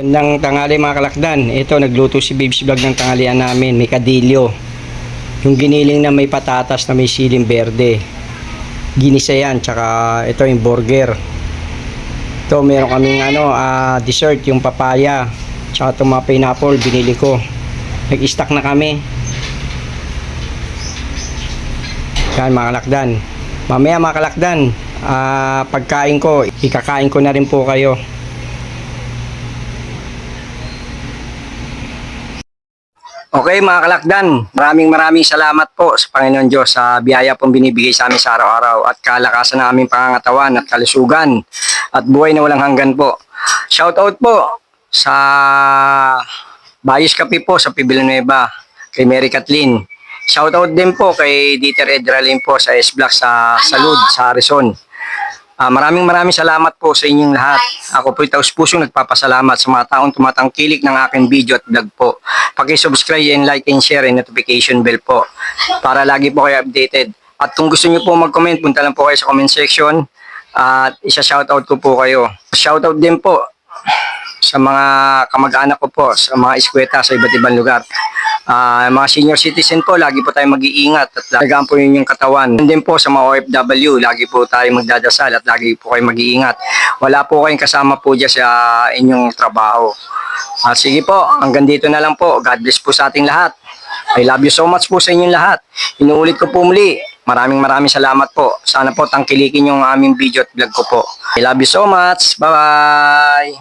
Magandang tanghali mga kalakdan. Ito, nagluto si Babes Vlog ng tanghalian namin. May kadilyo. Yung giniling na may patatas na may siling berde. Ginisa yan. Tsaka ito yung burger. Ito, meron kaming dessert, yung papaya. Tsaka itong mga pineapple, binili ko. Nag-stack na kami. Yan mga kalakdan. Mamaya mga kalakdan, pagkain ko, ikakain ko na rin po kayo. Okay mga kalakdan, maraming salamat po sa Panginoon Diyos sa biyaya pong binibigay sa amin sa araw-araw at kalakasan ng aming pangangatawan at kalusugan at buhay na walang hanggan po. Shout out po sa Bayis Kape po sa Villanueva, kay Mary Kathleen. Shout out din po kay Dieter Edralin po sa S-Block sa Salud, sa Harrison. Maraming salamat po sa inyong lahat. Ako po taos pusong nagpapasalamat sa mga taong tumatangkilik ng aking video at vlog po. Paki-subscribe and like and share and notification bell po para lagi po kayo updated. At kung gusto niyo po mag-comment, punta lang po kayo sa comment section at isa-shoutout ko po kayo. Shoutout din po sa mga kamag-anak ko po, sa mga eskweta sa iba't ibang lugar. Mga senior citizen po, lagi po tayo mag-iingat at lagaan po yun yung katawan. And din po sa mga OFW, lagi po tayo magdadasal at lagi po kayo mag-iingat. Wala po kayong kasama po dyan sa inyong trabaho. Sige po, hanggang dito na lang po. God bless po sa ating lahat. I love you so much po sa inyong lahat. Inuulit ko po muli. Maraming salamat po. Sana po tangkilikin yung aming video at vlog ko po. I love you so much. Bye-bye.